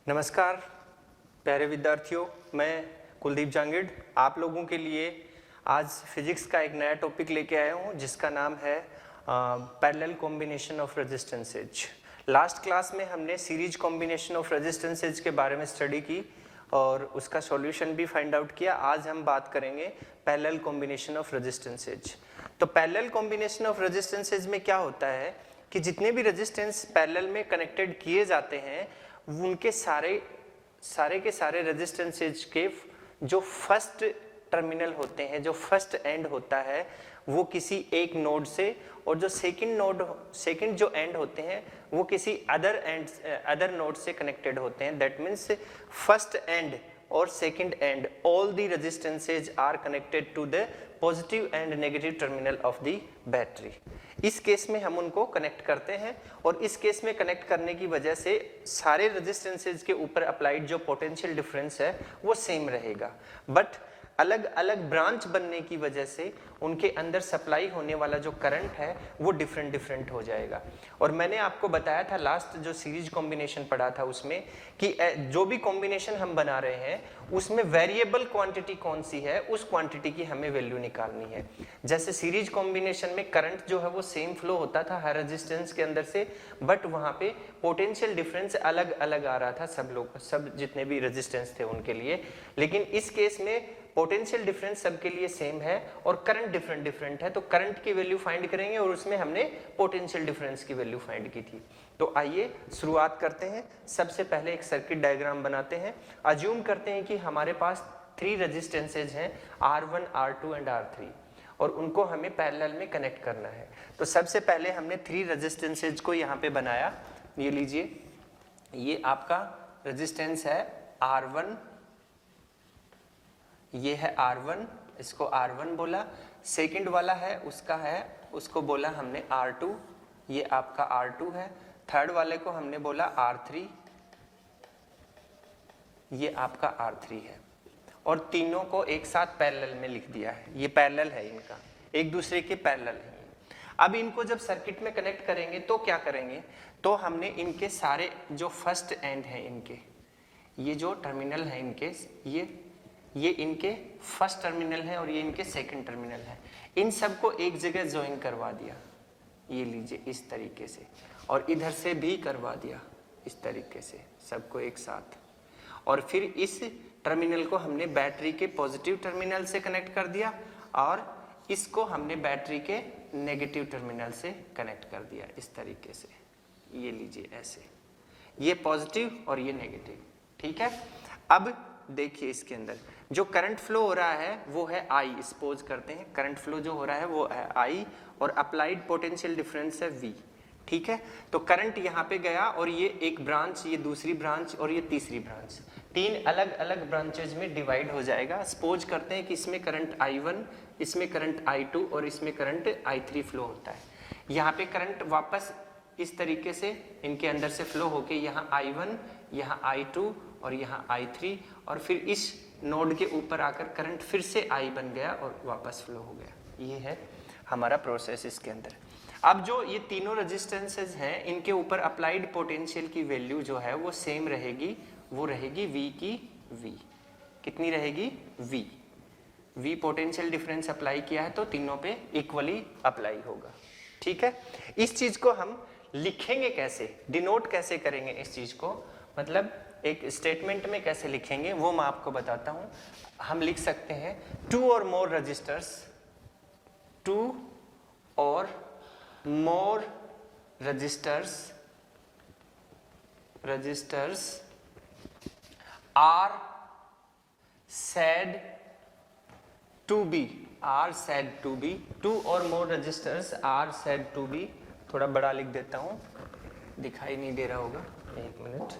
नमस्कार प्यारे विद्यार्थियों, मैं कुलदीप जांगिड आप लोगों के लिए आज फिजिक्स का एक नया टॉपिक लेके आया हूँ जिसका नाम है parallel combination of resistances. Last class में हमने सीरीज कॉम्बिनेशन ऑफ रेजिस्टेंसेज के बारे में स्टडी की और उसका सॉल्यूशन भी फाइंड आउट किया। आज हम बात करेंगे पैरेलल कॉम्बिनेशन ऑफ रेजिस्टेंसेज। तो पैरेलल कॉम्बिनेशन ऑफ रेजिस्टेंसेज में क्या होता है कि जितने भी रेजिस्टेंस पैरेलल में कनेक्टेड किए जाते हैं उनके सारे के सारे रेजिस्टेंसेज के जो फर्स्ट टर्मिनल होते हैं, जो फर्स्ट एंड होता है, वो किसी एक नोड से, और जो सेकंड जो एंड होते हैं वो किसी अदर नोड से कनेक्टेड होते हैं। दैट मीन्स फर्स्ट एंड और second end all the resistances are connected to the positive and negative terminal of the battery. इस केस में हम उनको कनेक्ट करते हैं और इस केस में कनेक्ट करने की वजह से सारे रेजिस्टेंसेज के ऊपर अप्लाइड जो पोटेंशियल डिफरेंस है वो सेम रहेगा, बट अलग अलग ब्रांच बनने की वजह से उनके अंदर सप्लाई होने वाला जो करंट है वो डिफरेंट हो जाएगा। और मैंने आपको बताया था लास्ट जो सीरीज कॉम्बिनेशन पढ़ा था उसमें कि जो भी कॉम्बिनेशन हम बना रहे हैं उसमें वेरिएबल क्वांटिटी कौन सी है, उस क्वांटिटी की हमें वैल्यू निकालनी है। जैसे सीरीज कॉम्बिनेशन में करंट जो है वो सेम फ्लो होता था हर रेजिस्टेंस के अंदर से, बट वहां पे पोटेंशियल डिफरेंस अलग अलग आ रहा था सब जितने भी रेजिस्टेंस थे उनके लिए। लेकिन इस केस में पोटेंशियल डिफरेंस सबके लिए सेम है और करंट डिफरेंट है, तो करंट की वैल्यू फाइंड करेंगे और उसमें हमने पोटेंशियल डिफरेंस की वैल्यू फाइंड की थी। तो आइए शुरुआत करते हैं। सबसे पहले एक सर्किट डायग्राम बनाते हैं। अज्यूम करते हैं कि हमारे पास 3 रेजिस्टेंसेज हैं R1, R2 एंड R3 और उनको हमें पैरेलल में कनेक्ट करना है। तो सबसे पहले हमने 3 रेजिस्टेंसेज को यहाँ पे बनाया। ये लीजिए, ये आपका रेजिस्टेंस है R1, ये है R1, इसको R1 बोला। सेकंड वाला है उसको बोला हमने R2, ये आपका R2 है। थर्ड वाले को हमने बोला R3, ये आपका R3 है। और तीनों को एक साथ पैरेलल में लिख दिया है। ये पैरेलल है, इनका एक दूसरे के पैरेलल है। अब इनको जब सर्किट में कनेक्ट करेंगे तो क्या करेंगे, तो हमने इनके सारे जो फर्स्ट एंड हैं, इनके ये जो टर्मिनल है इनके, ये इनके फर्स्ट टर्मिनल है और ये इनके सेकंड टर्मिनल है, इन सबको एक जगह ज्वाइन करवा दिया। ये लीजिए इस तरीके से, और इधर से भी करवा दिया इस तरीके से, सबको एक साथ। और फिर इस टर्मिनल को हमने बैटरी के पॉजिटिव टर्मिनल से कनेक्ट कर दिया और इसको हमने बैटरी के नेगेटिव टर्मिनल से कनेक्ट कर दिया इस तरीके से। ये लीजिए ऐसे, ये पॉजिटिव और ये नेगेटिव। ठीक है, अब देखिए इसके अंदर जो करंट फ्लो हो रहा है वो है I। सपोज करते हैं करंट फ्लो जो हो रहा है वो है I और अप्लाइड पोटेंशियल डिफरेंस है V। ठीक है, तो करंट यहाँ पे गया और ये एक ब्रांच, ये दूसरी ब्रांच और ये तीसरी ब्रांच, 3 अलग अलग ब्रांचेज में डिवाइड हो जाएगा। सपोज करते हैं कि इसमें करंट I1, इसमें करंट I2 और इसमें करंट I3 फ्लो होता है। यहाँ पे करंट वापस इस तरीके से इनके अंदर से फ्लो होके यहाँ I1, यहाँ I2 और यहाँ I3, और फिर इस नोड के ऊपर आकर करंट फिर से I बन गया और वापस फ्लो हो गया। ये है हमारा प्रोसेस इसके अंदर। अब जो ये तीनों रेजिस्टेंसेज हैं इनके ऊपर अप्लाइड पोटेंशियल की वैल्यू जो है वो सेम रहेगी, वो रहेगी V की V। कितनी रहेगी? V। V potential difference apply किया है तो तीनों पे इक्वली अप्लाई होगा। ठीक है, इस चीज को हम लिखेंगे कैसे, डिनोट कैसे करेंगे इस चीज को, मतलब एक स्टेटमेंट में कैसे लिखेंगे वो मैं आपको बताता हूं। हम लिख सकते हैं 2 or more resistors, 2 or more resistors are said to be 2 or more resistors are said to be, थोड़ा बड़ा लिख देता हूं, दिखाई नहीं दे रहा होगा, एक मिनट,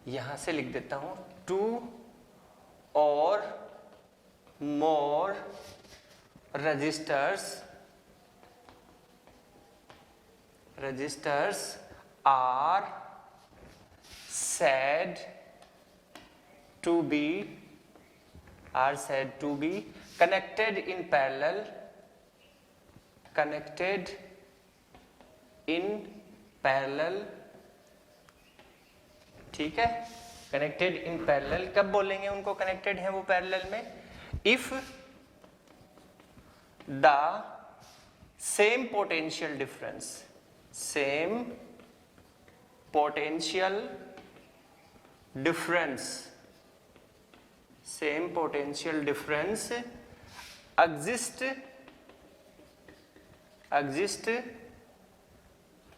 यहां से लिख देता हूं 2 or more resistors are said to be connected in parallel ठीक है, कनेक्टेड इन पैरेलल। कब बोलेंगे उनको कनेक्टेड है वो पैरेलल में? If the same potential difference, same potential difference, same potential difference exist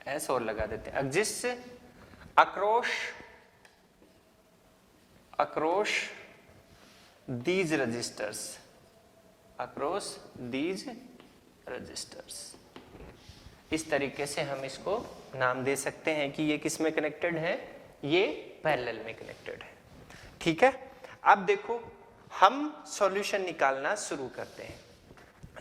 ऐसे और लगा देते हैं, exist across these registers, across these registers। इस तरीके से हम इसको नाम दे सकते हैं कि ये किस में कनेक्टेड है, ये पैरेलल में कनेक्टेड है। ठीक है, अब देखो हम सॉल्यूशन निकालना शुरू करते हैं।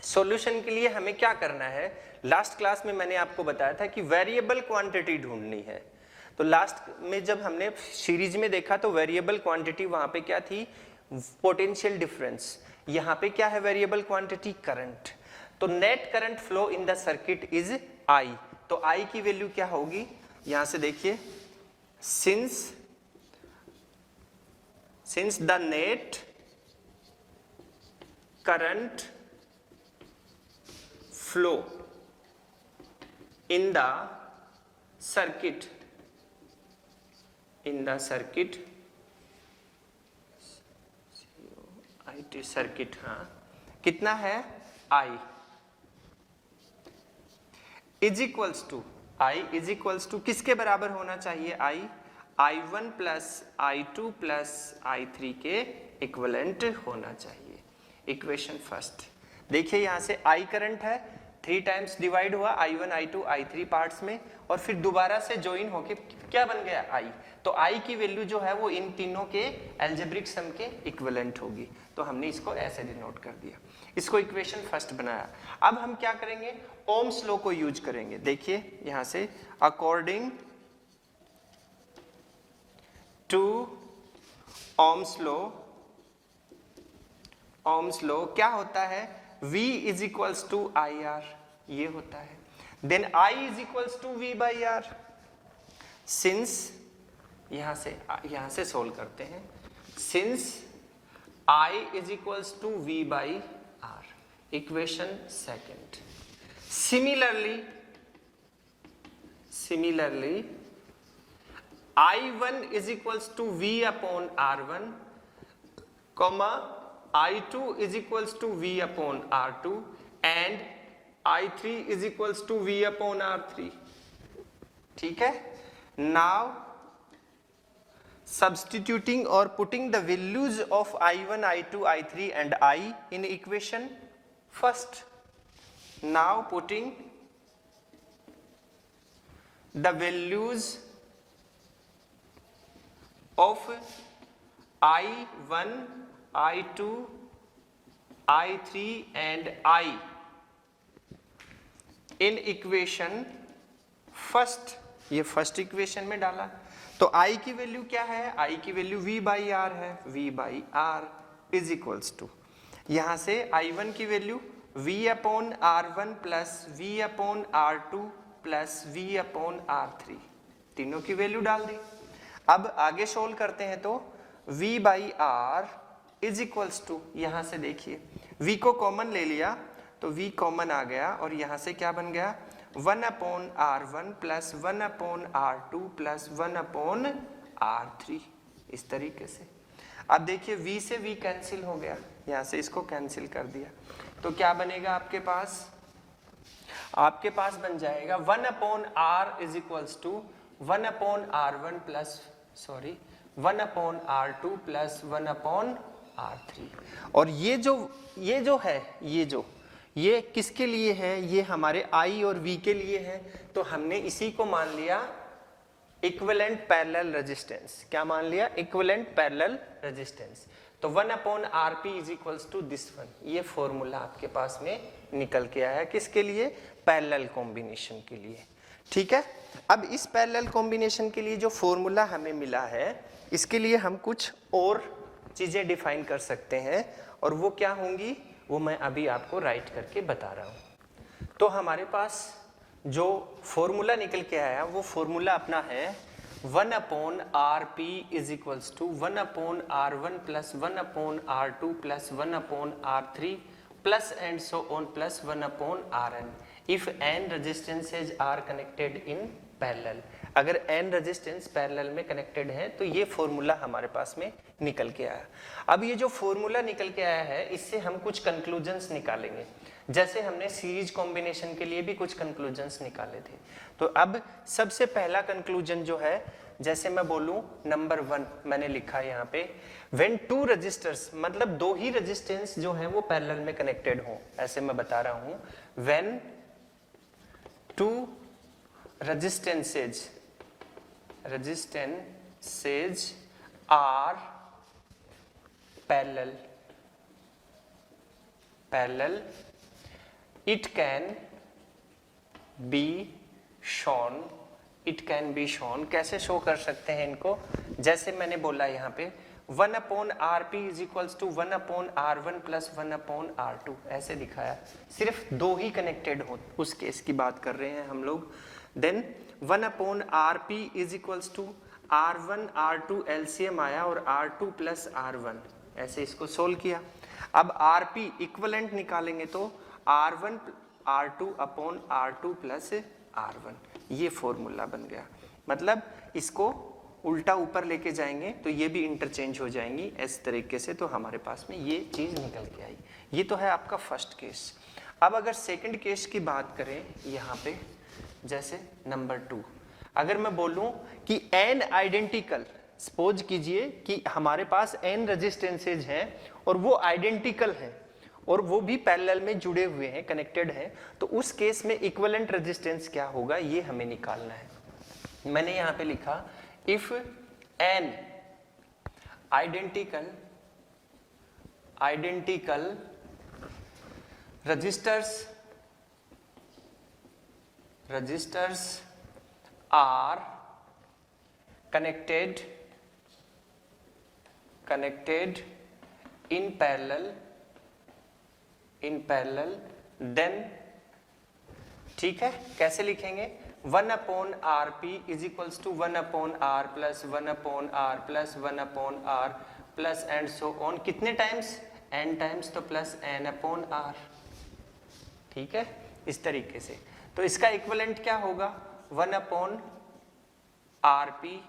सॉल्यूशन के लिए हमें क्या करना है? लास्ट क्लास में मैंने आपको बताया था कि वेरिएबल क्वांटिटी ढूंढनी है। तो लास्ट में जब हमने सीरीज में देखा तो वेरिएबल क्वांटिटी वहां पे क्या थी? Potential difference. यहाँ पे क्या है वेरिएबल क्वांटिटी? करंट। तो net current flow in the circuit is I. तो आई की वैल्यू क्या होगी? यहां से देखिए, since the net current flow in the circuit circuit, हाँ, कितना है? I इज इक्वल्स टू किसके बराबर होना चाहिए? I1 plus I2 plus I3 के इक्विवेलेंट होना चाहिए। इक्वेशन फर्स्ट देखिए, यहां से I करंट है, 3 टाइम्स डिवाइड हुआ I1 I2 I3 पार्ट्स में, और फिर दोबारा से ज्वाइन होके क्या बन गया? I। तो I की वैल्यू जो है वो इन तीनों के अलजेब्रिक सम के इक्विवेलेंट होगी। तो हमने इसको ऐसे डिनोट कर दिया, इसको इक्वेशन फर्स्ट बनाया। अब हम क्या करेंगे? ओम्स लॉ को यूज करेंगे। देखिए यहां से, अकॉर्डिंग टू ओम्स लॉ क्या होता है? V is equals to I R, ये होता है। Then I is equals to V by R. Since यहां से सोल्व करते हैं, since I is equals to V by R, equation second. Similarly I1 is equals to V upon R1, comma I2 is equals to V upon R2 and I3 is equals to V upon R3। ठीक है, now substituting or putting the values of I1, I2, I3 and I in equation first। Now putting the values of I1, I2, I3 and I in equation first, ये first equation में डाला। तो I की value क्या है? I की value V by R है, V by R is equals to, यहां से I1 की value V upon R1 plus V upon R2 plus V upon R3, तीनों की वैल्यू डाल दी। अब आगे सोल्व करते हैं तो V by R is equals to, यहां से देखिए V को कॉमन ले लिया तो V कॉमन आ गया, और यहां से क्या बन गया? 1 upon R1 plus 1 upon R2 plus 1 upon R3, इस तरीके से। अब देखिए V से V कैंसिल हो गया, यहां से इसको कैंसिल कर दिया, तो क्या बनेगा आपके पास? आपके पास बन जाएगा 1 upon R is equals to 1 upon R1 plus 1 upon R2 plus 1 upon R3। और ये जो है ये किसके लिए है? ये हमारे I और V के लिए है। तो हमने इसी को मान लिया इक्विवेलेंट पैरेलल रेजिस्टेंस। क्या मान लिया? Equivalent parallel resistance. तो 1 upon RP is equals to this one, ये फॉर्मूला आपके पास में निकल के आया। किसके लिए? पैरेलल कॉम्बिनेशन के लिए। ठीक है, अब इस पैरेलल कॉम्बिनेशन के लिए जो फॉर्मूला हमें मिला है, इसके लिए हम कुछ और चीजें डिफाइन कर सकते हैं, और वो क्या होंगी वो मैं अभी आपको राइट करके बता रहा हूं। तो हमारे पास जो फॉर्मूला निकल के आया वो फॉर्मूला अपना है 1 upon R P is equals to 1 upon R one plus 1 upon R two plus 1 upon R three plus and so on plus 1 upon R N if N resistances are connected in parallel. अगर n resistance parallel में connected है तो ये formula हमारे पास में निकल के आया। अब ये जो फॉर्मूला निकल के आया है इससे हम कुछ कंक्लूजन्स निकालेंगे, जैसे हमने सीरीज कॉम्बिनेशन के लिए भी कुछ कंक्लूजन्स निकाले थे। तो अब सबसे पहला कंक्लूजन जो है, जैसे मैं बोलूं नंबर 1 मैंने लिखा है यहाँ पे, व्हेन टू रजिस्टर्स, मतलब दो ही रेजिस्टेंस जो है वो पैरेलल में कनेक्टेड हो, ऐसे मैं बता रहा हूं, when two resistances are parallel it can be shown कैसे शो कर सकते हैं इनको, जैसे मैंने बोला यहाँ पे 1 upon R P is equals to 1 upon R one plus 1 upon R two, ऐसे दिखाया। सिर्फ दो ही कनेक्टेड हो उस केस की बात कर रहे हैं हम लोग। Then 1 upon R P is equals to R1 R2 LCM आया और R2 प्लस R1, ऐसे इसको सोल्व किया। अब RP इक्वलेंट निकालेंगे तो R1 R2 upon R2 plus R1, ये फॉर्मूला बन गया। मतलब इसको उल्टा ऊपर लेके जाएंगे तो ये भी इंटरचेंज हो जाएंगी इस तरीके से, तो हमारे पास में ये चीज निकल के आई। ये तो है आपका फर्स्ट केस। अब अगर सेकंड केस की बात करें यहाँ पे, जैसे नंबर 2, अगर मैं बोलूं कि n आइडेंटिकल, सपोज कीजिए कि हमारे पास n रेजिस्टेंसेज हैं और वो आइडेंटिकल हैं और वो भी पैरेलल में जुड़े हुए हैं, कनेक्टेड हैं, तो उस केस में इक्विवेलेंट रेजिस्टेंस क्या होगा ये हमें निकालना है। मैंने यहाँ पे लिखा if n identical resistors are connected in parallel then, ठीक है, कैसे लिखेंगे, 1 upon R P is equals to 1 upon R plus 1 upon R plus 1 upon R plus and so on, कितने टाइम्स, n टाइम्स, तो प्लस n अपॉन आर। ठीक है, इस तरीके से। तो इसका इक्विवेलेंट क्या होगा, 1 upon R P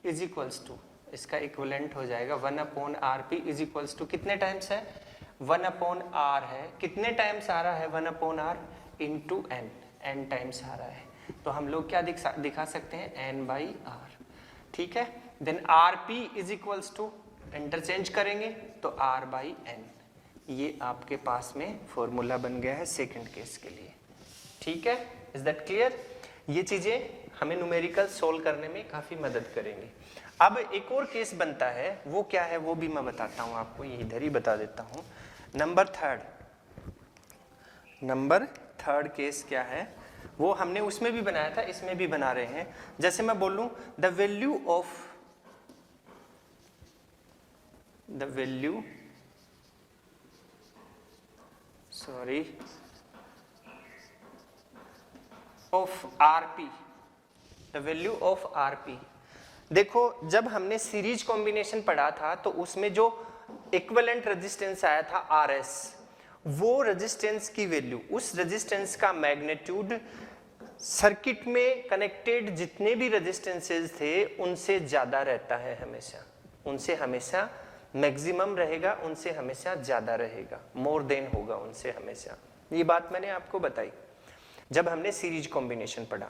is equals to, इसका इक्विवेलेंट हो जाएगा 1 upon R P is equals to कितने टाइम्स है, 1 अपॉन आर है, कितने टाइम्स आ रहा है 1 upon R into N, N times आ रहा है, तो हम लोग क्या दिखा सकते हैं, एन बाई आर। ठीक है, then R P is equals to, interchange करेंगे तो आर बाई एन, ये आपके पास में फॉर्मूला बन गया है सेकंड केस के लिए। ठीक है, इज दैट क्लियर। ये चीजें हमें न्यूमेरिकल सोल्व करने में काफी मदद करेंगी। अब एक और केस बनता है, वो क्या है वो भी मैं बताता हूं आपको, ये इधर ही बता देता हूं। नंबर थर्ड केस क्या है, वो हमने उसमें भी बनाया था, इसमें भी बना रहे हैं। जैसे मैं बोलूं द वैल्यू ऑफ आरपी। देखो, जब हमने सीरीज कॉम्बिनेशन पढ़ा था तो उसमें जो इक्विवेलेंट रेजिस्टेंस आया था आरएस, वो रेजिस्टेंस की वैल्यू, उस रेजिस्टेंस का मैग्नीट्यूड सर्किट में कनेक्टेड जितने भी रेजिस्टेंसेस थे उनसे ज्यादा रहता है, हमेशा उनसे हमेशा मैक्सिमम रहेगा, उनसे हमेशा ज्यादा रहेगा, मोर देन होगा उनसे हमेशा। ये बात मैंने आपको बताई जब हमने सीरीज कॉम्बिनेशन पढ़ा।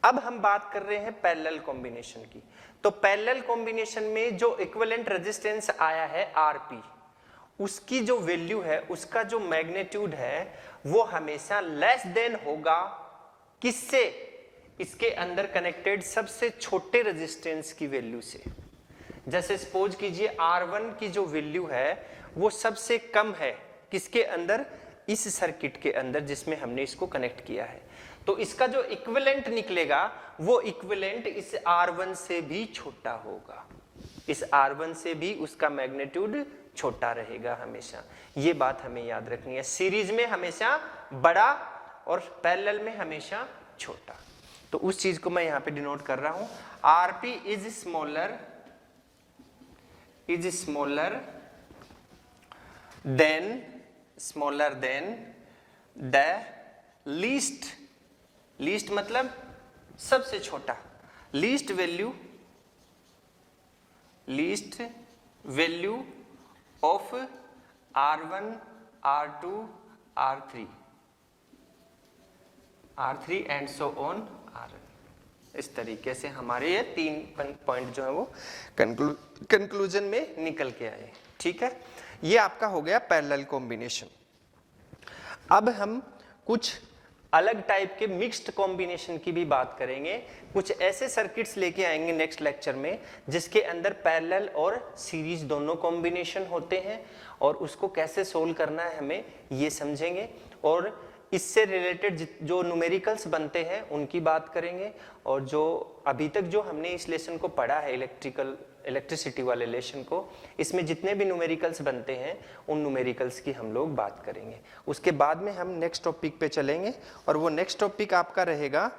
अब हम बात कर रहे हैं पैरेलल कॉम्बिनेशन की। तो पैरेलल कॉम्बिनेशन में जो इक्विवेलेंट रेजिस्टेंस आया है आरपी, उसकी जो वैल्यू है, उसका जो मैग्नीट्यूड है, वो हमेशा लेस देन होगा किससे, इसके अंदर कनेक्टेड सबसे छोटे रेजिस्टेंस की वैल्यू से। जैसे सपोज कीजिए R1 की जो वैल्यू है वो सबसे कम है किसके अंदर, इस सर्किट के अंदर जिसमें हमने इसको कनेक्ट किया है, तो इसका जो इक्विवेलेंट निकलेगा वो इक्विवेलेंट इस R1 से भी छोटा होगा, इस R1 से भी उसका मैग्नीट्यूड छोटा रहेगा हमेशा। ये बात हमें याद रखनी है, सीरीज में हमेशा बड़ा और पैरेलल में हमेशा छोटा। तो तो उस चीज को मैं यहाँ पे डिनोट कर रहा हूँ। RP is smaller than the least मतलब सबसे छोटा, least value of R1 R2 R3 and so on Rn। इस तरीके से हमारे ये 3 पॉइंट जो है वो कंक्लूजन में निकल के आए। ठीक है, ये आपका हो गया पैरेलल कॉम्बिनेशन। अब हम कुछ अलग टाइप के मिक्स्ड कॉम्बिनेशन की भी बात करेंगे। कुछ ऐसे सर्किट्स लेके आएंगे नेक्स्ट लेक्चर में जिसके अंदर पैरेलल और सीरीज दोनों कॉम्बिनेशन होते हैं, और उसको कैसे सोल्व करना है हमें ये समझेंगे, और इससे रिलेटेड जो न्यूमेरिकल्स बनते हैं उनकी बात करेंगे। और जो अभी तक जो हमने इस लेसन को पढ़ा है इलेक्ट्रिसिटी वाले लेसन को, इसमें जितने भी न्यूमेरिकल्स बनते हैं उन न्यूमेरिकल्स की हम लोग बात करेंगे। उसके बाद में हम नेक्स्ट टॉपिक पे चलेंगे, और वो नेक्स्ट टॉपिक आपका रहेगा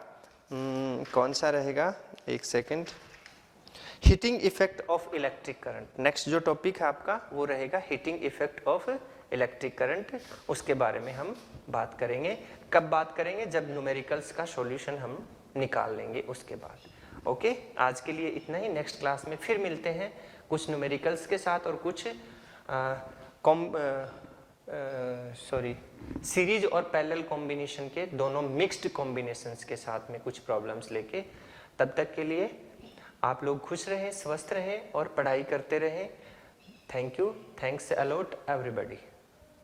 कौन सा रहेगा, एक second, heating effect of electric current. Next जो टॉपिक है आपका वो रहेगा heating effect of electric current. उसके बारे में हम बात करेंगे। कब बात करेंगे? जब न्यूमेरिकल्स का सॉल्यूशन हम निकाल लेंगे उसके बाद। ओके, आज के लिए इतना ही। नेक्स्ट क्लास में फिर मिलते हैं कुछ न्यूमेरिकल्स के साथ और कुछ सीरीज और पैरेलल कॉम्बिनेशन के दोनों मिक्स्ड कॉम्बिनेशंस के साथ में कुछ प्रॉब्लम्स लेके। तब तक के लिए आप लोग खुश रहें, स्वस्थ रहें और पढ़ाई करते रहें। Thank you, thanks a lot everybody.